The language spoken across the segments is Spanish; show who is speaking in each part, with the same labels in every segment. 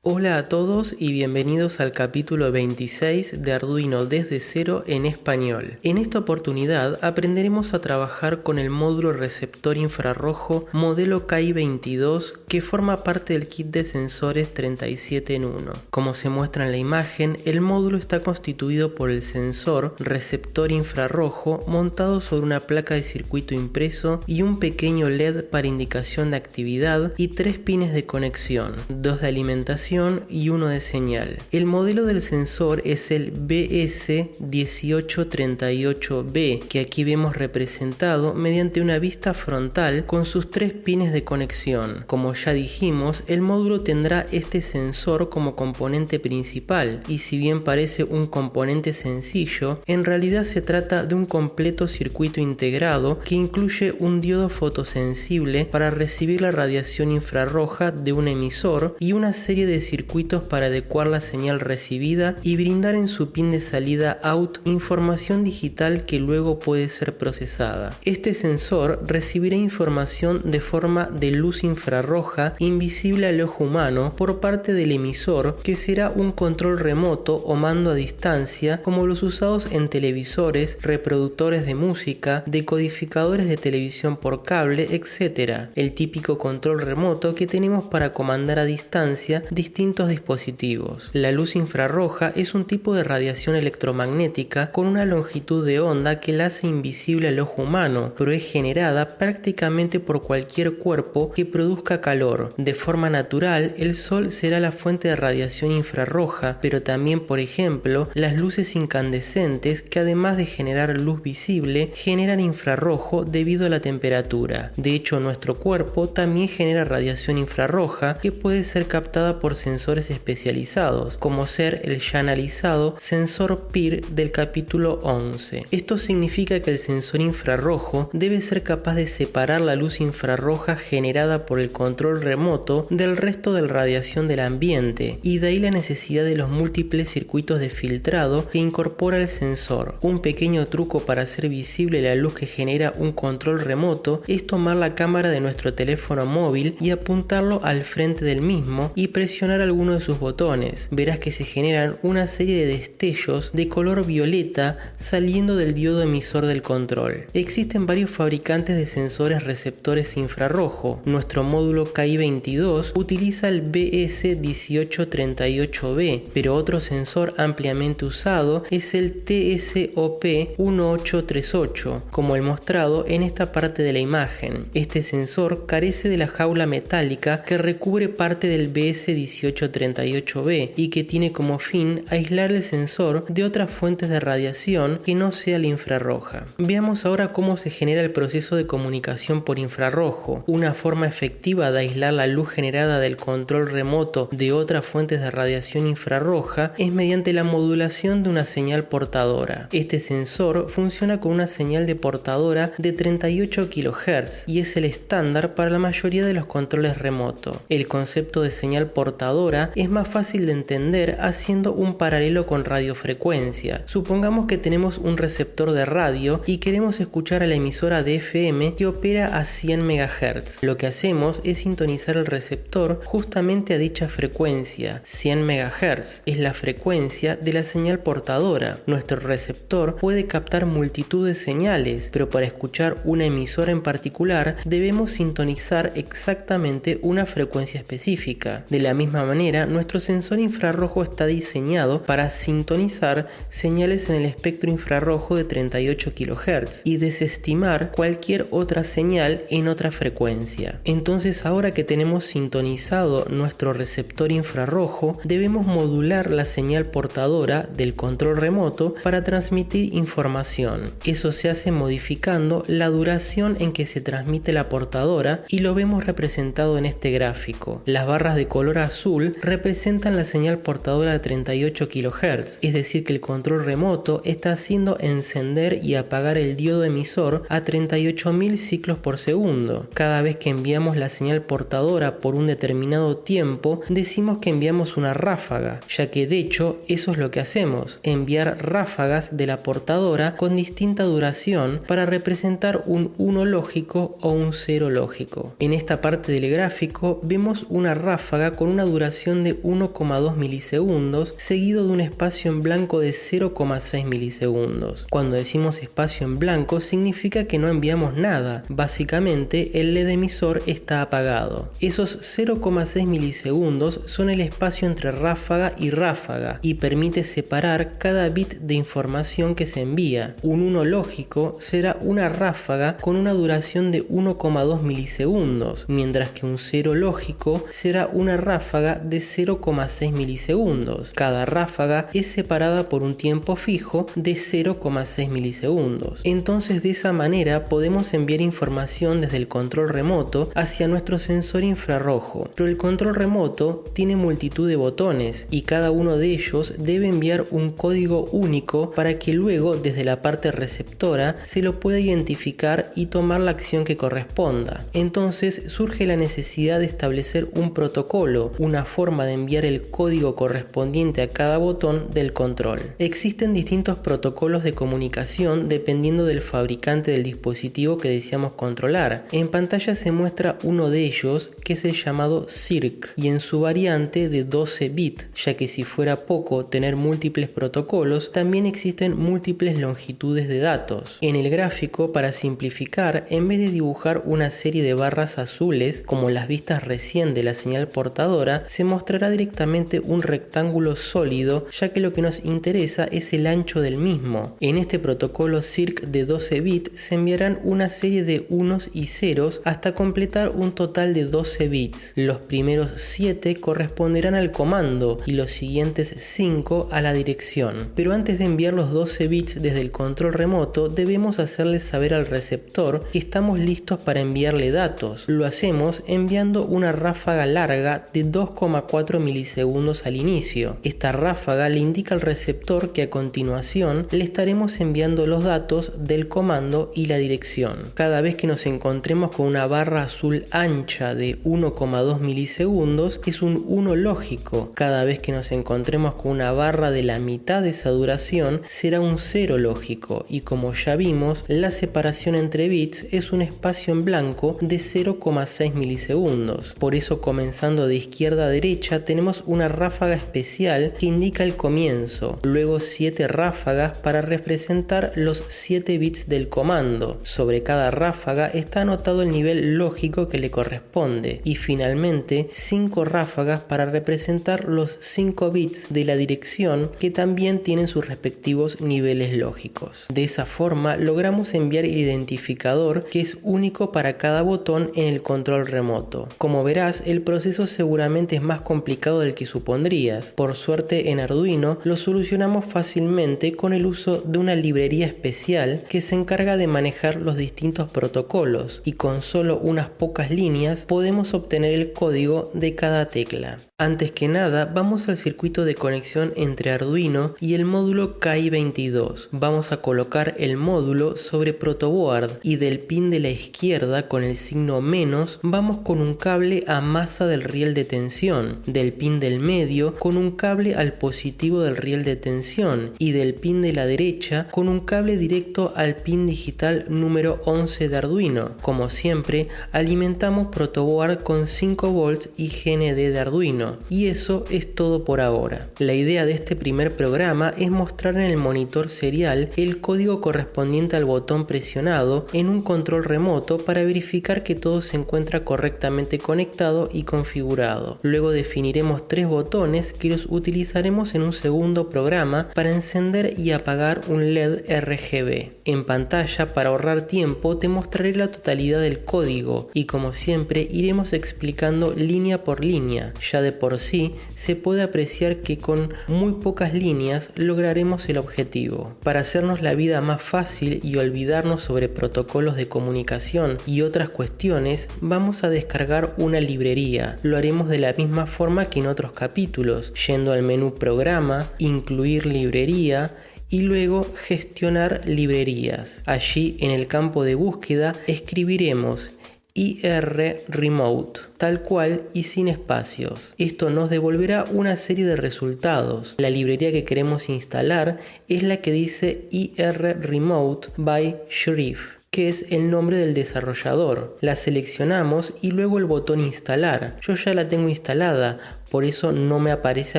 Speaker 1: Hola a todos y bienvenidos al capítulo 26 de Arduino desde cero en español. En esta oportunidad aprenderemos a trabajar con el módulo receptor infrarrojo modelo KI22 que forma parte del kit de sensores 37 en 1. Como se muestra en la imagen, el módulo está constituido por el sensor receptor infrarrojo montado sobre una placa de circuito impreso y un pequeño LED para indicación de actividad y 3 pines de conexión, 2 de alimentación y uno de señal. El modelo del sensor es el BS1838B, que aquí vemos representado mediante una vista frontal con sus 3 pines de conexión. Como ya dijimos, el módulo tendrá este sensor como componente principal, y si bien parece un componente sencillo, en realidad se trata de un completo circuito integrado que incluye un diodo fotosensible para recibir la radiación infrarroja de un emisor y una serie de circuitos para adecuar la señal recibida y brindar en su pin de salida out información digital que luego puede ser procesada. Este sensor recibirá información de forma de luz infrarroja invisible al ojo humano por parte del emisor, que será un control remoto o mando a distancia como los usados en televisores, reproductores de música, decodificadores de televisión por cable, etc. El típico control remoto que tenemos para comandar a distancia distintos dispositivos. La luz infrarroja es un tipo de radiación electromagnética con una longitud de onda que la hace invisible al ojo humano, pero es generada prácticamente por cualquier cuerpo que produzca calor. De forma natural, el sol será la fuente de radiación infrarroja, pero también, por ejemplo, las luces incandescentes, que además de generar luz visible, generan infrarrojo debido a la temperatura. De hecho, nuestro cuerpo también genera radiación infrarroja que puede ser captada por sensores especializados, como ser el ya analizado sensor PIR del capítulo 11. Esto significa que el sensor infrarrojo debe ser capaz de separar la luz infrarroja generada por el control remoto del resto de la radiación del ambiente, y de ahí la necesidad de los múltiples circuitos de filtrado que incorpora el sensor. Un pequeño truco para hacer visible la luz que genera un control remoto es tomar la cámara de nuestro teléfono móvil y apuntarlo al frente del mismo y presionar alguno de sus botones. Verás que se generan una serie de destellos de color violeta saliendo del diodo emisor del control. Existen varios fabricantes de sensores receptores infrarrojo. Nuestro módulo KI22 utiliza el BS1838B, pero otro sensor ampliamente usado es el TSOP1838, como el mostrado en esta parte de la imagen. Este sensor carece de la jaula metálica que recubre parte del BS1838B y que tiene como fin aislar el sensor de otras fuentes de radiación que no sea la infrarroja. Veamos ahora cómo se genera el proceso de comunicación por infrarrojo. Una forma efectiva de aislar la luz generada del control remoto de otras fuentes de radiación infrarroja es mediante la modulación de una señal portadora. Este sensor funciona con una señal de portadora de 38 kHz y es el estándar para la mayoría de los controles remotos. El concepto de señal portadora es más fácil de entender haciendo un paralelo con radiofrecuencia. Supongamos que tenemos un receptor de radio y queremos escuchar a la emisora de FM que opera a 100 MHz. Lo que hacemos es sintonizar el receptor justamente a dicha frecuencia. 100 MHz es la frecuencia de la señal portadora. Nuestro receptor puede captar multitud de señales, pero para escuchar una emisora en particular debemos sintonizar exactamente una frecuencia específica. De la misma manera, nuestro sensor infrarrojo está diseñado para sintonizar señales en el espectro infrarrojo de 38 kHz y desestimar cualquier otra señal en otra frecuencia. Entonces, ahora que tenemos sintonizado nuestro receptor infrarrojo, debemos modular la señal portadora del control remoto para transmitir información. Eso se hace modificando la duración en que se transmite la portadora y lo vemos representado en este gráfico. Las barras de color azul representan la señal portadora de 38 kHz, es decir que el control remoto está haciendo encender y apagar el diodo emisor a 38.000 ciclos por segundo. Cada vez que enviamos la señal portadora por un determinado tiempo, decimos que enviamos una ráfaga, ya que de hecho eso es lo que hacemos, enviar ráfagas de la portadora con distinta duración para representar un 1 lógico o un 0 lógico. En esta parte del gráfico vemos una ráfaga con una duración de 1,2 milisegundos, seguido de un espacio en blanco de 0,6 milisegundos. Cuando decimos espacio en blanco significa que no enviamos nada, básicamente el LED emisor está apagado. Esos 0,6 milisegundos son el espacio entre ráfaga y ráfaga y permite separar cada bit de información que se envía. Un 1 lógico será una ráfaga con una duración de 1,2 milisegundos, mientras que un 0 lógico será una ráfaga de 0,6 milisegundos. Cada ráfaga es separada por un tiempo fijo de 0,6 milisegundos. Entonces, de esa manera podemos enviar información desde el control remoto hacia nuestro sensor infrarrojo. Pero el control remoto tiene multitud de botones y cada uno de ellos debe enviar un código único para que luego desde la parte receptora se lo pueda identificar y tomar la acción que corresponda. Entonces surge la necesidad de establecer un protocolo, una forma de enviar el código correspondiente a cada botón del control. Existen distintos protocolos de comunicación dependiendo del fabricante del dispositivo que deseamos controlar. En pantalla se muestra uno de ellos, que es el llamado SIRC, y en su variante de 12 bits, ya que si fuera poco tener múltiples protocolos, también existen múltiples longitudes de datos. En el gráfico, para simplificar, en vez de dibujar una serie de barras azules como las vistas recién de la señal portadora, se mostrará directamente un rectángulo sólido, ya que lo que nos interesa es el ancho del mismo. En este protocolo SIRC de 12 bits se enviarán una serie de unos y ceros hasta completar un total de 12 bits. Los primeros 7 corresponderán al comando y los siguientes 5 a la dirección. Pero antes de enviar los 12 bits desde el control remoto, debemos hacerle saber al receptor que estamos listos para enviarle datos. Lo hacemos enviando una ráfaga larga de 2,4 milisegundos al inicio. Esta ráfaga le indica al receptor que a continuación le estaremos enviando los datos del comando y la dirección. Cada vez que nos encontremos con una barra azul ancha de 1,2 milisegundos es un 1 lógico. Cada vez que nos encontremos con una barra de la mitad de esa duración será un 0 lógico, y como ya vimos, la separación entre bits es un espacio en blanco de 0,6 milisegundos. Por eso, comenzando de izquierda a derecha, tenemos una ráfaga especial que indica el comienzo, luego 7 ráfagas para representar los 7 bits del comando. Sobre cada ráfaga está anotado el nivel lógico que le corresponde, y finalmente 5 ráfagas para representar los 5 bits de la dirección, que también tienen sus respectivos niveles lógicos. De esa forma logramos enviar el identificador, que es único para cada botón en el control remoto. Como verás, el proceso seguramente es más complicado del que supondrías. Por suerte, en Arduino lo solucionamos fácilmente con el uso de una librería especial que se encarga de manejar los distintos protocolos, y con solo unas pocas líneas podemos obtener el código de cada tecla. Antes que nada, vamos al circuito de conexión entre Arduino y el módulo KI22. Vamos a colocar el módulo sobre protoboard, y del pin de la izquierda con el signo menos vamos con un cable a masa del riel de tensión, del pin del medio con un cable al positivo del riel de tensión, y del pin de la derecha con un cable directo al pin digital número 11 de Arduino. Como siempre, alimentamos protoboard con 5 volts y GND de Arduino, y eso es todo por ahora. La idea de este primer programa es mostrar en el monitor serial el código correspondiente al botón presionado en un control remoto para verificar que todo se encuentra correctamente conectado y configurado. Luego definiremos 3 botones que los utilizaremos en un segundo programa para encender y apagar un LED RGB. En pantalla, para ahorrar tiempo, te mostraré la totalidad del código, y como siempre iremos explicando línea por línea. Ya de por sí se puede apreciar que con muy pocas líneas lograremos el objetivo. Para hacernos la vida más fácil y olvidarnos sobre protocolos de comunicación y otras cuestiones, vamos a descargar una librería. Lo haremos de la misma forma que en otros capítulos, yendo al menú Programa, Incluir librería, y luego Gestionar librerías. Allí, en el campo de búsqueda, escribiremos IR Remote, tal cual y sin espacios. Esto nos devolverá una serie de resultados. La librería que queremos instalar es la que dice IR Remote by Shrif. que es el nombre del desarrollador. La seleccionamos y luego el botón instalar. Yo ya la tengo instalada, por eso no me aparece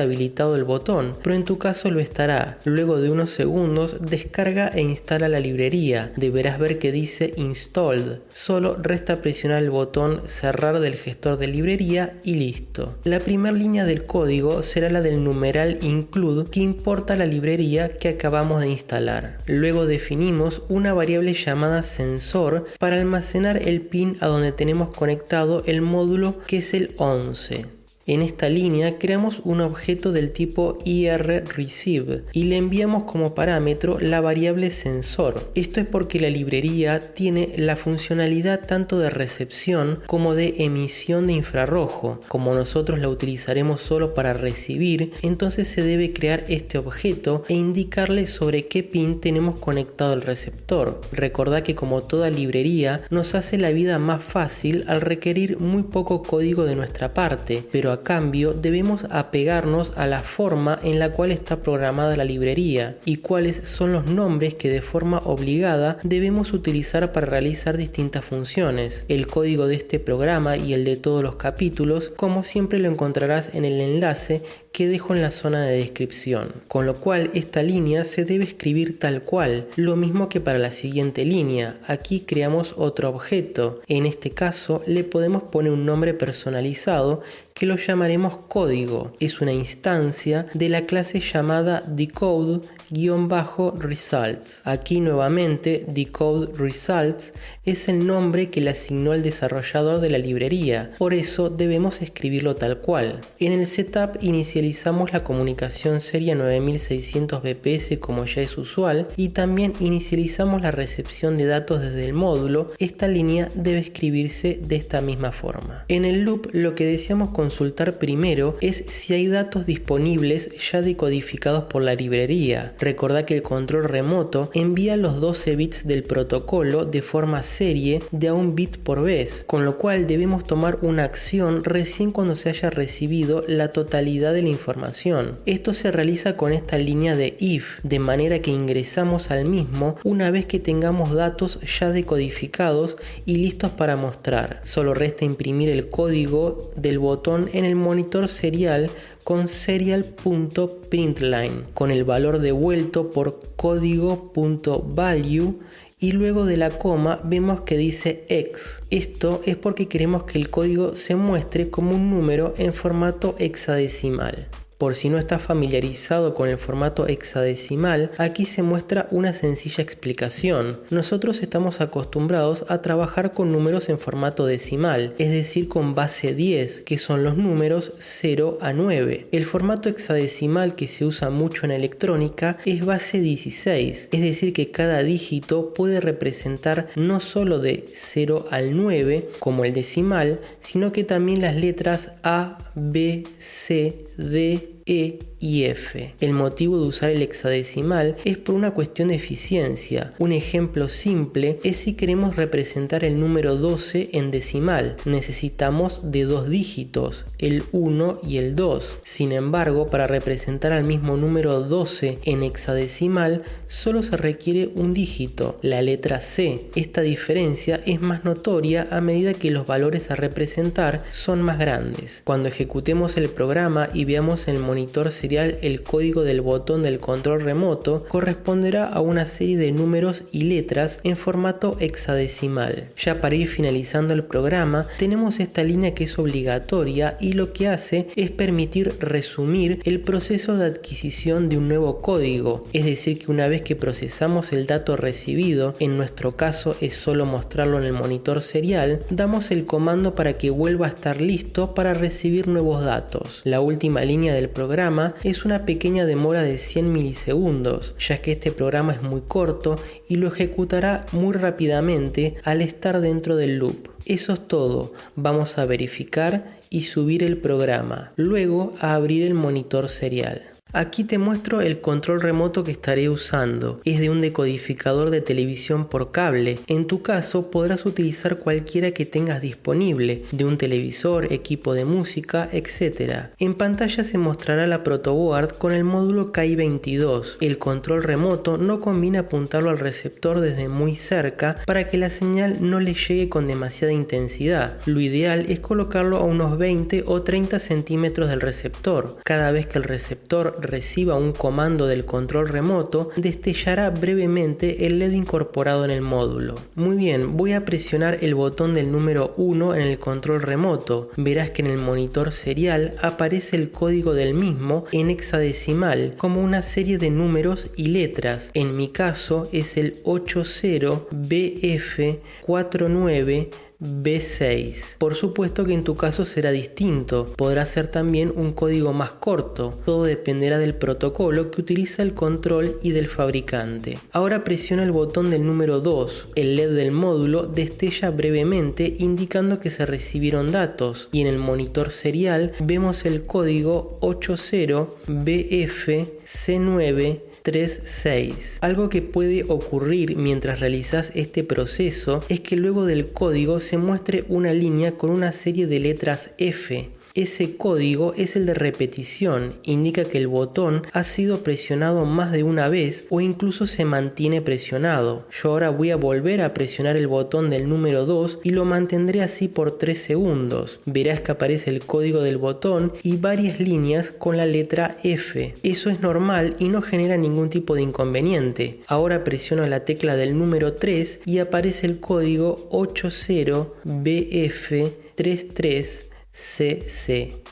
Speaker 1: habilitado el botón, pero en tu caso lo estará. Luego de unos segundos descarga e instala la librería. Deberás ver que dice Installed. Solo resta presionar el botón cerrar del gestor de librería y listo. La primera línea del código será la del numeral include que importa la librería que acabamos de instalar. Luego definimos una variable llamada sensor para almacenar el pin a donde tenemos conectado el módulo, que es el 11. En esta línea creamos un objeto del tipo IRReceive y le enviamos como parámetro la variable sensor. Esto es porque la librería tiene la funcionalidad tanto de recepción como de emisión de infrarrojo. Como nosotros la utilizaremos solo para recibir, entonces se debe crear este objeto e indicarle sobre qué pin tenemos conectado el receptor. Recordá que como toda librería nos hace la vida más fácil al requerir muy poco código de nuestra parte, pero a cambio debemos apegarnos a la forma en la cual está programada la librería y cuáles son los nombres que de forma obligada debemos utilizar para realizar distintas funciones. El código de este programa y el de todos los capítulos, como siempre, lo encontrarás en el enlace que dejo en la zona de descripción, con lo cual esta línea se debe escribir tal cual, lo mismo que para la siguiente línea. Aquí creamos otro objeto, en este caso le podemos poner un nombre personalizado que lo llamaremos código. Es una instancia de la clase llamada decode-results. Aquí nuevamente decode results es el nombre que le asignó el desarrollador de la librería, por eso debemos escribirlo tal cual. En el setup inicializamos la comunicación serie 9600 bps como ya es usual y también inicializamos la recepción de datos desde el módulo. Esta línea debe escribirse de esta misma forma. En el loop lo que deseamos consultar primero es si hay datos disponibles ya decodificados por la librería. Recordá que el control remoto envía los 12 bits del protocolo de forma serie de a un bit por vez, con lo cual debemos tomar una acción recién cuando se haya recibido la totalidad de la información. Esto se realiza con esta línea de if, de manera que ingresamos al mismo una vez que tengamos datos ya decodificados y listos para mostrar. Solo resta imprimir el código del botón en el monitor serial con serial.println con el valor devuelto por código.value y luego de la coma vemos que dice X. Esto es porque queremos que el código se muestre como un número en formato hexadecimal. Por si no estás familiarizado con el formato hexadecimal, aquí se muestra una sencilla explicación. Nosotros estamos acostumbrados a trabajar con números en formato decimal, es decir, con base 10, que son los números 0 a 9. El formato hexadecimal que se usa mucho en electrónica es base 16, es decir, que cada dígito puede representar no solo de 0 al 9, como el decimal, sino que también las letras A, B, C, D, E y F. El motivo de usar el hexadecimal es por una cuestión de eficiencia. Un ejemplo simple es si queremos representar el número 12 en decimal. Necesitamos de dos dígitos, el 1 y el 2. Sin embargo, para representar al mismo número 12 en hexadecimal, solo se requiere un dígito, la letra C. Esta diferencia es más notoria a medida que los valores a representar son más grandes. Cuando ejecutemos el programa y veamos en el monitor serial el código del botón del control remoto, corresponderá a una serie de números y letras en formato hexadecimal. Ya para ir finalizando el programa, tenemos esta línea que es obligatoria y lo que hace es permitir resumir el proceso de adquisición de un nuevo código, es decir, que una vez que procesamos el dato recibido, en nuestro caso es solo mostrarlo en el monitor serial, damos el comando para que vuelva a estar listo para recibir nuevos datos. La última línea del programa es una pequeña demora de 100 milisegundos, ya que este programa es muy corto y lo ejecutará muy rápidamente al estar dentro del loop. Eso es todo. Vamos a verificar y subir el programa, luego a abrir el monitor serial. Aquí te muestro el control remoto que estaré usando. Es de un decodificador de televisión por cable. En tu caso podrás utilizar cualquiera que tengas disponible, de un televisor, equipo de música, etc. En pantalla se mostrará la protoboard con el módulo KI-22. El control remoto no conviene apuntarlo al receptor desde muy cerca para que la señal no le llegue con demasiada intensidad. Lo ideal es colocarlo a unos 20 o 30 centímetros del receptor. Cada vez que el receptor reciba un comando del control remoto, destellará brevemente el LED incorporado en el módulo. Muy bien, voy a presionar el botón del número 1 en el control remoto. Verás que en el monitor serial aparece el código del mismo en hexadecimal como una serie de números y letras. En mi caso es el 80BF49B6. Por supuesto que en tu caso será distinto, podrá ser también un código más corto, todo dependerá del protocolo que utiliza el control y del fabricante. Ahora presiona el botón del número 2, el LED del módulo destella brevemente indicando que se recibieron datos y en el monitor serial vemos el código 80BFC936. Algo que puede ocurrir mientras realizas este proceso es que luego del código se muestre una línea con una serie de letras F. Ese código es el de repetición, indica que el botón ha sido presionado más de una vez o incluso se mantiene presionado. Yo ahora voy a volver a presionar el botón del número 2 y lo mantendré así por 3 segundos. Verás que aparece el código del botón y varias líneas con la letra F. Eso es normal y no genera ningún tipo de inconveniente. Ahora presiono la tecla del número 3 y aparece el código 80BF33CC.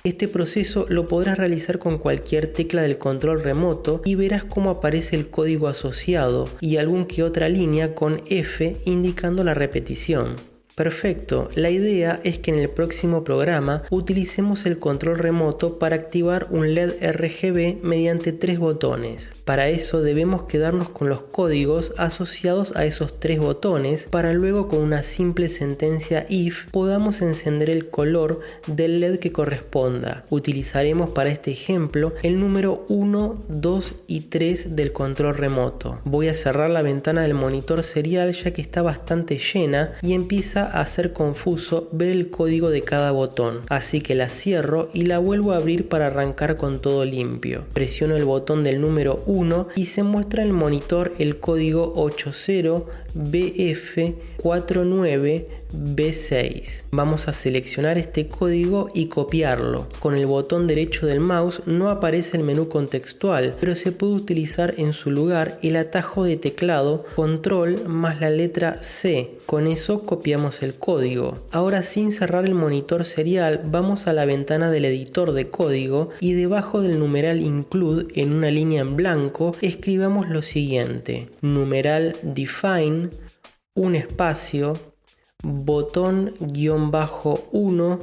Speaker 1: Este proceso lo podrás realizar con cualquier tecla del control remoto y verás cómo aparece el código asociado y algún que otra línea con F indicando la repetición. Perfecto, la idea es que en el próximo programa utilicemos el control remoto para activar un LED RGB mediante 3 botones. Para eso debemos quedarnos con los códigos asociados a esos 3 botones para luego con una simple sentencia if podamos encender el color del LED que corresponda. Utilizaremos para este ejemplo el número 1, 2 y 3 del control remoto. Voy a cerrar la ventana del monitor serial ya que está bastante llena y empieza a ser confuso ver el código de cada botón, así que la cierro y la vuelvo a abrir para arrancar con todo limpio. Presiono el botón del número 1 y se muestra en el monitor el código 80BF49B6. Vamos a seleccionar este código y copiarlo. Con el botón derecho del mouse no aparece el menú contextual, pero se puede utilizar en su lugar el atajo de teclado control más la letra C. Con eso copiamos el código. Ahora, sin cerrar el monitor serial, vamos a la ventana del editor de código y debajo del numeral include en una línea en blanco escribamos lo siguiente: numeral define, un espacio, botón -1,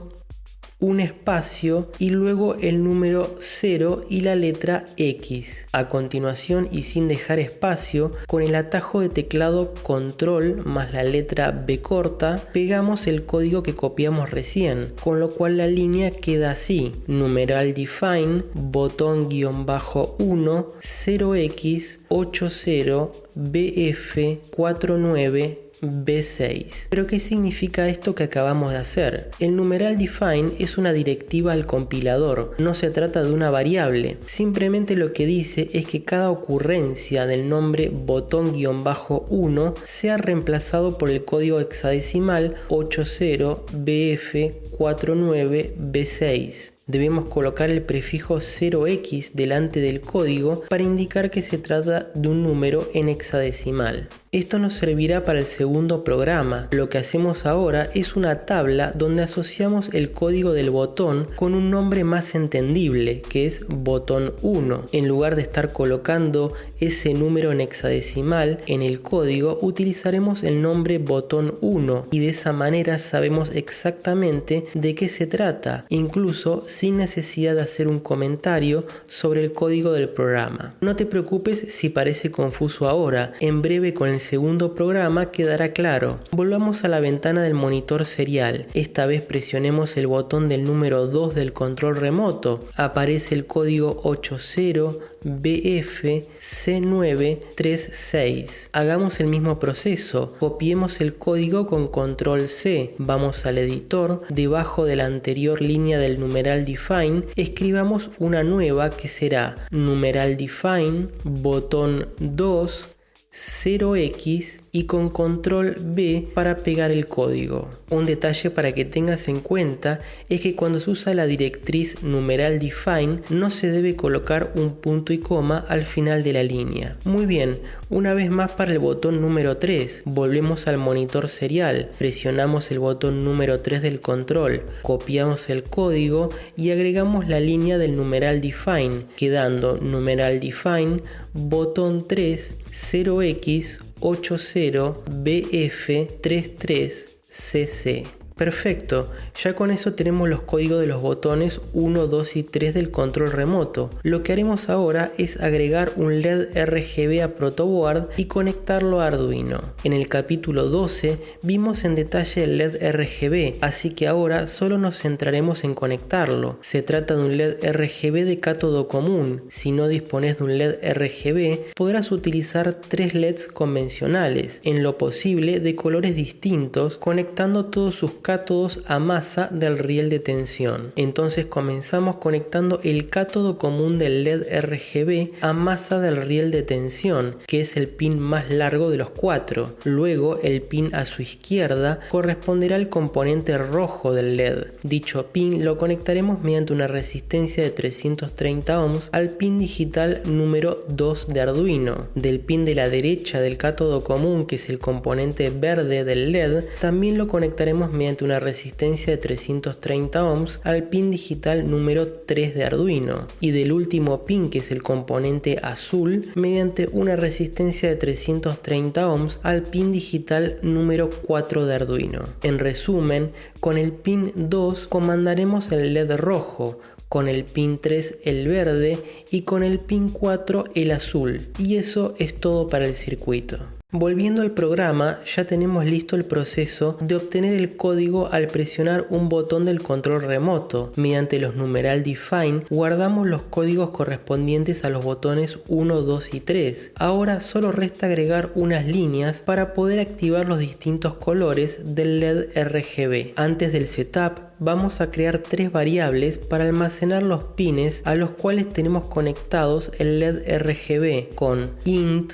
Speaker 1: un espacio y luego el número 0 y la letra X. A continuación y sin dejar espacio, con el atajo de teclado control más la letra B corta, pegamos el código que copiamos recién, con lo cual la línea queda así: numeral define, botón -1, 0x, 80BF49B6. ¿Pero qué significa esto que acabamos de hacer? El numeral define es una directiva al compilador, no se trata de una variable. Simplemente lo que dice es que cada ocurrencia del nombre botón-1 sea reemplazado por el código hexadecimal 80BF49B6. Debemos colocar el prefijo 0x delante del código para indicar que se trata de un número en hexadecimal. Esto nos servirá para el segundo programa. Lo que hacemos ahora es una tabla donde asociamos el código del botón con un nombre más entendible, que es botón 1. En lugar de estar colocando ese número en hexadecimal en el código, utilizaremos el nombre botón 1 y de esa manera sabemos exactamente de qué se trata, incluso sin necesidad de hacer un comentario sobre el código del programa. No te preocupes si parece confuso ahora. En breve, con el segundo programa quedará claro. Volvamos a la ventana del monitor serial. Esta vez presionemos el botón del número 2 del control remoto. Aparece el código 80BFC936. Hagamos el mismo proceso. Copiemos el código con control C. Vamos al editor. Debajo de la anterior línea del numeral define, escribamos una nueva que será numeral define, botón 2, 0x y con control B para pegar el código. Un detalle para que tengas en cuenta es que cuando se usa la directriz numeral define no se debe colocar un punto y coma al final de la línea. Muy bien, una vez más para el botón número 3, volvemos al monitor serial, presionamos el botón número 3 del control, copiamos el código y agregamos la línea del numeral define, quedando numeral define, botón 3, 0x80BF33CC. Perfecto, ya con eso tenemos los códigos de los botones 1, 2 y 3 del control remoto. Lo que haremos ahora es agregar un LED RGB a protoboard y conectarlo a Arduino. En el capítulo 12 vimos en detalle el LED RGB, así que ahora solo nos centraremos en conectarlo. Se trata de un LED RGB de cátodo común. Si no dispones de un LED RGB, podrás utilizar 3 LEDs convencionales, en lo posible de colores distintos, conectando todos sus cátodos a masa del riel de tensión. Entonces comenzamos conectando el cátodo común del LED RGB a masa del riel de tensión, que es el pin más largo de los 4. Luego el pin a su izquierda corresponderá al componente rojo del LED. Dicho pin lo conectaremos mediante una resistencia de 330 ohms al pin digital número 2 de Arduino. Del pin de la derecha del cátodo común, que es el componente verde del LED, también lo conectaremos mediante una resistencia de 330 ohms al pin digital número 3 de Arduino, y del último pin, que es el componente azul, mediante una resistencia de 330 ohms al pin digital número 4 de Arduino. En resumen, con el pin 2 comandaremos el LED rojo, con el pin 3 el verde y con el pin 4 el azul, y eso es todo para el circuito. Volviendo al programa, ya tenemos listo el proceso de obtener el código al presionar un botón del control remoto. Mediante los numeral define guardamos los códigos correspondientes a los botones 1, 2 y 3. Ahora solo resta agregar unas líneas para poder activar los distintos colores del LED RGB. Antes del setup, vamos a crear 3 variables para almacenar los pines a los cuales tenemos conectados el LED RGB con int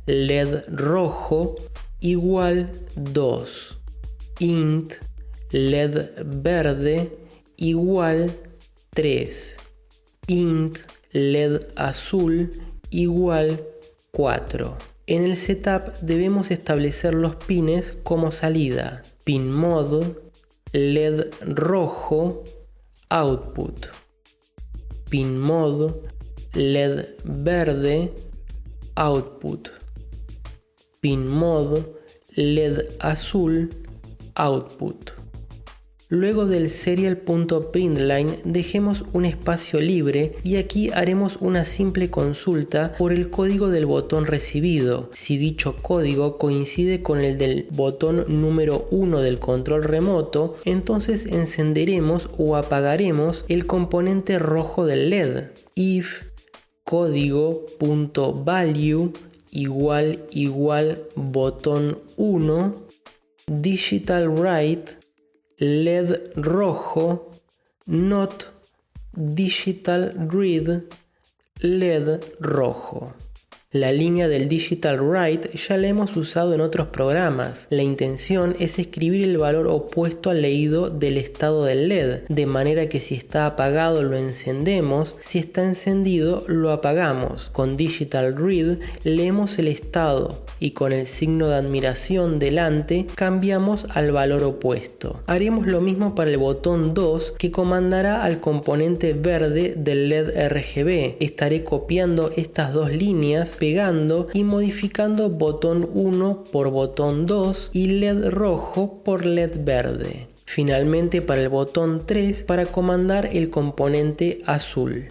Speaker 1: LED rojo igual 2, int LED verde igual 3, int LED azul igual 4. En el setup debemos establecer los pines como salida: pin mod, LED rojo, output, pin mod, LED verde, output, pin mod, LED azul, output. Luego del serial.println dejemos un espacio libre y aquí haremos una simple consulta por el código del botón recibido. Si dicho código coincide con el del botón número 1 del control remoto, entonces encenderemos o apagaremos el componente rojo del LED. If código.value igual botón 1 digital write LED rojo not digital read LED rojo. La línea del digital write ya la hemos usado en otros programas. La intención es escribir el valor opuesto al leído del estado del LED, de manera que si está apagado lo encendemos, si está encendido lo apagamos. Con digital read leemos el estado y con el signo de admiración delante cambiamos al valor opuesto. Haremos lo mismo para el botón 2, que comandará al componente verde del LED RGB. Estaré copiando estas dos líneas, pegando y modificando botón 1 por botón 2 y LED rojo por LED verde. Finalmente para el botón 3 para comandar el componente azul.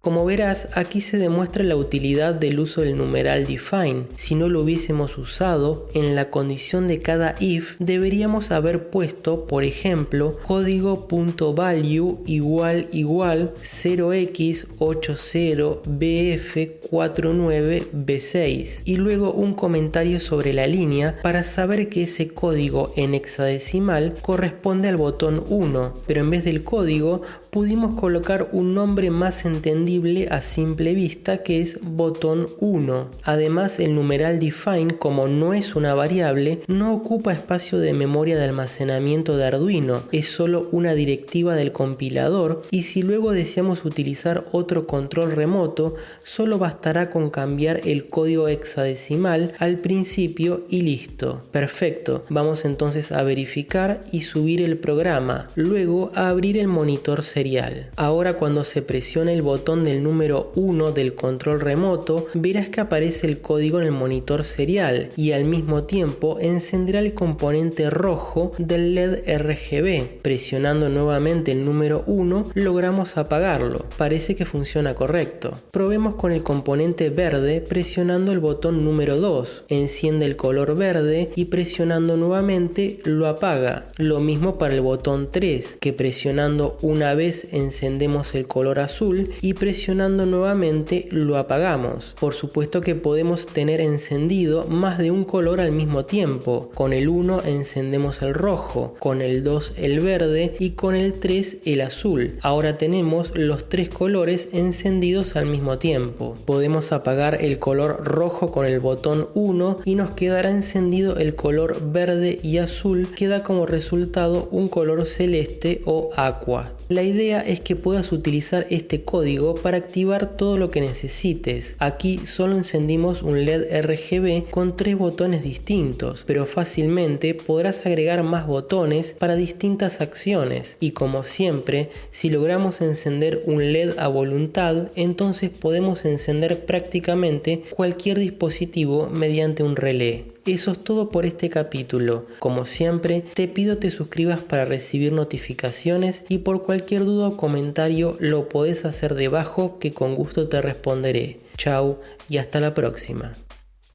Speaker 1: Como verás, aquí se demuestra la utilidad del uso del numeral define. Si no lo hubiésemos usado, en la condición de cada if deberíamos haber puesto, por ejemplo, código.value igual 0x80bf49b6 y luego un comentario sobre la línea para saber que ese código en hexadecimal corresponde al botón 1, pero en vez del código pudimos colocar un nombre más entendible a simple vista, que es botón 1. Además, el numeral define, como no es una variable, no ocupa espacio de memoria de almacenamiento de Arduino, es solo una directiva del compilador, y si luego deseamos utilizar otro control remoto, solo bastará con cambiar el código hexadecimal al principio y listo. Perfecto, vamos entonces a verificar y subir el programa, luego a abrir el monitor serial. Ahora, cuando se presione el botón del número 1 del control remoto, verás que aparece el código en el monitor serial y al mismo tiempo encenderá el componente rojo del LED RGB. Presionando nuevamente el número 1 logramos apagarlo. Parece que funciona correcto. Probemos con el componente verde presionando el botón número 2. Enciende el color verde y presionando nuevamente lo apaga. Lo mismo para el botón 3, que presionando una vez encendemos el color azul y presionando nuevamente lo apagamos. Por supuesto que podemos tener encendido más de un color al mismo tiempo. Con el 1 encendemos el rojo, con el 2 el verde y con el 3 el azul. Ahora tenemos los tres colores encendidos al mismo tiempo. Podemos apagar el color rojo con el botón 1 y nos quedará encendido el color verde y azul, que da como resultado un color celeste o aqua. La idea es que puedas utilizar este código para activar todo lo que necesites. Aquí solo encendimos un LED RGB con 3 botones distintos, pero fácilmente podrás agregar más botones para distintas acciones. Y como siempre, si logramos encender un LED a voluntad, entonces podemos encender prácticamente cualquier dispositivo mediante un relé. Eso es todo por este capítulo. Como siempre, te pido te suscribas para recibir notificaciones y por cualquier duda o comentario lo podés hacer debajo, que con gusto te responderé. Chau y hasta la próxima.